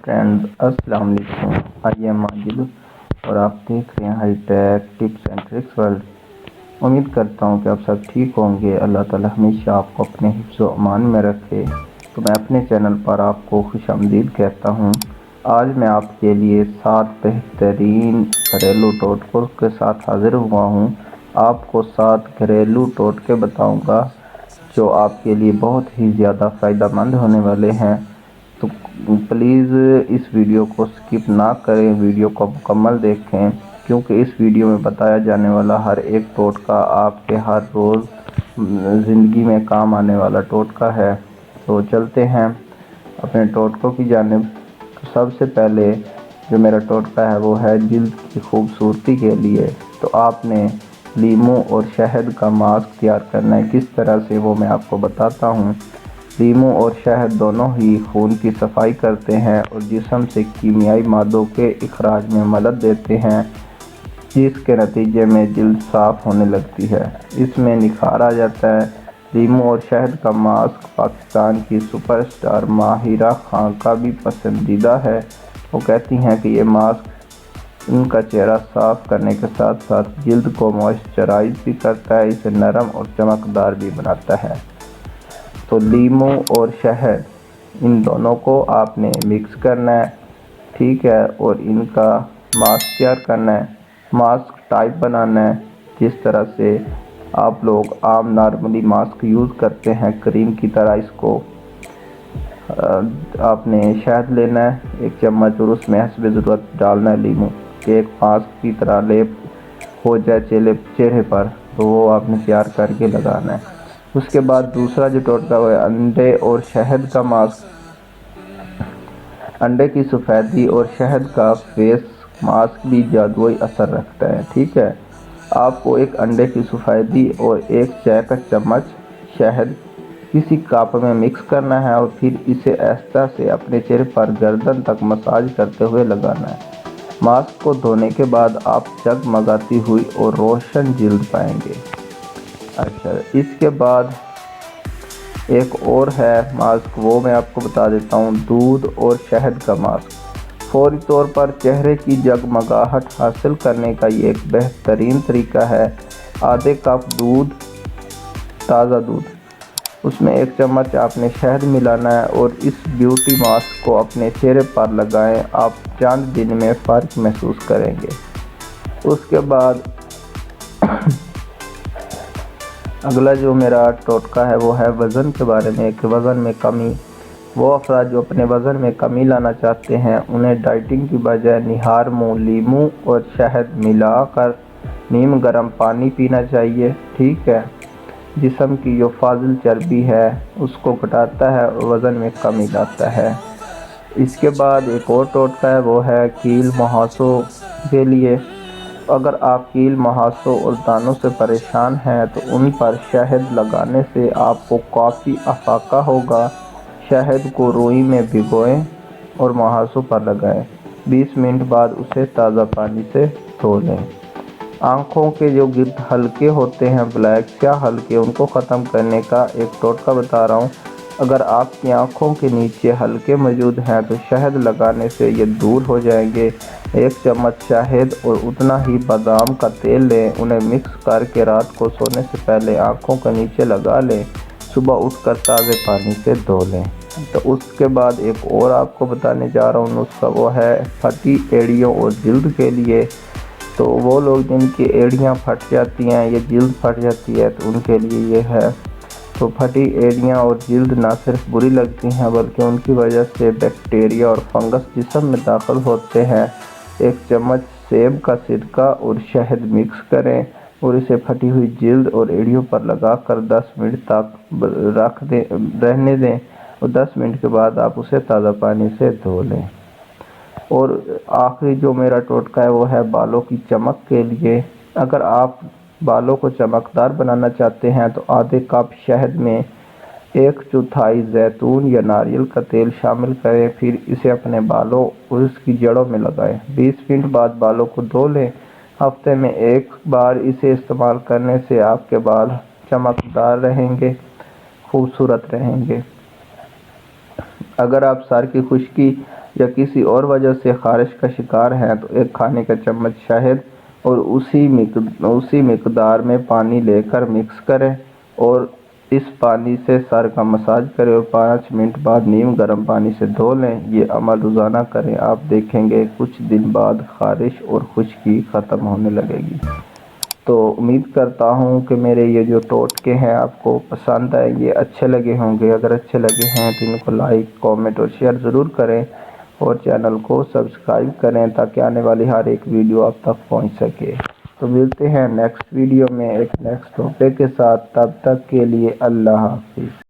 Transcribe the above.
Friends, السلام علیکم۔ I am Majid اور آپ دیکھ رہے ہیں high tech tips and tricks world. امید کرتا ہوں کہ آپ سب ٹھیک ہوں گے۔ اللہ تعالی ہمیشہ آپ کو اپنے حفظ و امان میں رکھے۔ تو میں اپنے چینل پر آپ کو خوش آمدید کہتا ہوں۔ آج میں آپ کے لیے 7 بہترین گھریلو ٹوٹکوں کے ساتھ حاضر ہوا ہوں۔ آپ کو 7 گھریلو ٹوٹکے بتاؤں گا جو آپ کے لیے بہت ہی زیادہ فائدہ مند ہونے والے ہیں۔ تو پلیز اس ویڈیو کو سکپ نہ کریں، ویڈیو کو مکمل دیکھیں، کیونکہ اس ویڈیو میں بتایا جانے والا ہر ایک ٹوٹکا آپ کے ہر روز زندگی میں کام آنے والا ٹوٹکا ہے۔ تو چلتے ہیں اپنے ٹوٹکوں کی جانب۔ تو سب سے پہلے جو میرا ٹوٹکا ہے وہ ہے جلد کی خوبصورتی کے لیے۔ تو آپ نے لیموں اور شہد کا ماسک تیار کرنا ہے، کس طرح سے وہ میں آپ کو بتاتا ہوں۔ لیموں اور شہد دونوں ہی خون کی صفائی کرتے ہیں اور جسم سے کیمیائی مادوں کے اخراج میں مدد دیتے ہیں، جس کے نتیجے میں جلد صاف ہونے لگتی ہے، اس میں نکھار آ جاتا ہے۔ لیموں اور شہد کا ماسک پاکستان کی سپر اسٹار ماہرہ خان کا بھی پسندیدہ ہے۔ وہ کہتی ہیں کہ یہ ماسک ان کا چہرہ صاف کرنے کے ساتھ ساتھ جلد کو موئسچرائز بھی کرتا ہے، اسے نرم اور چمکدار بھی بناتا ہے۔ تو لیموں اور شہد ان دونوں کو آپ نے مکس کرنا ہے، ٹھیک ہے، اور ان کا ماسک تیار کرنا ہے۔ ماسک ٹائپ بنانا ہے جس طرح سے آپ لوگ عام نارملی ماسک یوز کرتے ہیں، کریم کی طرح۔ اس کو آپ نے شہد لینا ہے 1 چمچ اور اس میں حسب ضرورت ڈالنا ہے لیموں، کہ ایک ماسک کی طرح لیپ ہو جائے چہرے پر، تو وہ آپ نے تیار کر کے لگانا ہے۔ اس کے بعد دوسرا جو ٹوٹکا ہے انڈے اور شہد کا ماسک۔ انڈے کی سفیدی اور شہد کا فیس ماسک بھی جادوئی اثر رکھتا ہے، ٹھیک ہے۔ آپ کو ایک انڈے کی سفیدی اور 1 چائے کا چمچ شہد کسی کپ میں مکس کرنا ہے اور پھر اسے آہستہ سے اپنے چہرے پر گردن تک مساج کرتے ہوئے لگانا ہے۔ ماسک کو دھونے کے بعد آپ جگمگاتی ہوئی اور روشن جلد پائیں گے۔ اچھا، اس کے بعد ایک اور ہے ماسک، وہ میں آپ کو بتا دیتا ہوں، دودھ اور شہد کا ماسک۔ فوری طور پر چہرے کی جگمگاہٹ حاصل کرنے کا یہ ایک بہترین طریقہ ہے۔ آدھے کپ دودھ، تازہ دودھ، اس میں 1 چمچ آپ نے شہد ملانا ہے اور اس بیوٹی ماسک کو اپنے چہرے پر لگائیں، آپ چند دن میں فرق محسوس کریں گے۔ اس کے بعد اگلا جو میرا ٹوٹکا ہے وہ ہے وزن کے بارے میں، کہ وزن میں کمی۔ وہ افراد جو اپنے وزن میں کمی لانا چاہتے ہیں انہیں ڈائٹنگ کی بجائے نہار منہ لیموں اور شہد ملا کر نیم گرم پانی پینا چاہیے، ٹھیک ہے۔ جسم کی جو فاضل چربی ہے اس کو گھٹاتا ہے اور وزن میں کمی لاتا ہے۔ اس کے بعد ایک اور ٹوٹکا ہے، وہ ہے کیل مہاسوں کے لیے۔ اگر آپ کیل مہاسوں اور دانوں سے پریشان ہیں تو ان پر شہد لگانے سے آپ کو کافی افاقہ ہوگا۔ شہد کو روئی میں بھگوئیں اور مہاسوں پر لگائیں، 20 منٹ بعد اسے تازہ پانی سے دھو لیں۔ آنکھوں کے جو گرد حلقے ہوتے ہیں، بلیک سیاہ حلقے، ان کو ختم کرنے کا ایک ٹوٹکا بتا رہا ہوں۔ اگر آپ کی آنکھوں کے نیچے حلقے موجود ہیں تو شہد لگانے سے یہ دور ہو جائیں گے۔ 1 چمچ شہد اور اتنا ہی بادام کا تیل لیں، انہیں مکس کر کے رات کو سونے سے پہلے آنکھوں کے نیچے لگا لیں، صبح اٹھ کر تازے پانی سے دھو لیں۔ تو اس کے بعد ایک اور آپ کو بتانے جا رہا ہوں نسخہ، وہ ہے پھٹی ایڑیوں اور جلد کے لیے۔ تو وہ لوگ جن کی ایڑیاں پھٹ جاتی ہیں یا جلد پھٹ جاتی ہے تو ان کے لیے یہ ہے۔ تو پھٹی ایڑیاں اور جلد نہ صرف بری لگتی ہیں بلکہ ان کی وجہ سے بیکٹیریا اور فنگس جسم میں داخل ہوتے ہیں۔ 1 چمچ سیب کا سرکہ اور شہد مکس کریں اور اسے پھٹی ہوئی جلد اور ایڑیوں پر لگا کر 10 منٹ تک رہنے دیں اور 10 منٹ کے بعد آپ اسے تازہ پانی سے دھو لیں۔ اور آخری جو میرا ٹوٹکا ہے وہ ہے بالوں کی چمک کے لیے۔ اگر آپ بالوں کو چمکدار بنانا چاہتے ہیں تو آدھے کپ شہد میں 1/4 زیتون یا ناریل کا تیل شامل کریں، پھر اسے اپنے بالوں اور اس کی جڑوں میں لگائیں، 20 منٹ بعد بالوں کو دھو لیں۔ ہفتے میں 1 بار اسے استعمال کرنے سے آپ کے بال چمکدار رہیں گے، خوبصورت رہیں گے۔ اگر آپ سر کی خشکی یا کسی اور وجہ سے خارش کا شکار ہیں تو 1 کھانے کا چمچ شہد اور اسی مقدار میں پانی لے کر مکس کریں اور اس پانی سے سر کا مساج کریں اور 5 منٹ بعد نیم گرم پانی سے دھو لیں۔ یہ عمل روزانہ کریں، آپ دیکھیں گے کچھ دن بعد خارش اور خشکی ختم ہونے لگے گی۔ تو امید کرتا ہوں کہ میرے یہ جو ٹوٹکے ہیں آپ کو پسند آئے، یہ اچھے لگے ہوں گے۔ اگر اچھے لگے ہیں تو ان کو لائک، کامنٹ اور شیئر ضرور کریں اور چینل کو سبسکرائب کریں تاکہ آنے والی ہر ایک ویڈیو آپ تک پہنچ سکے۔ تو ملتے ہیں نیکسٹ ویڈیو میں ایک نیکسٹ ٹاپک کے ساتھ، تب تک کے لیے اللہ حافظ۔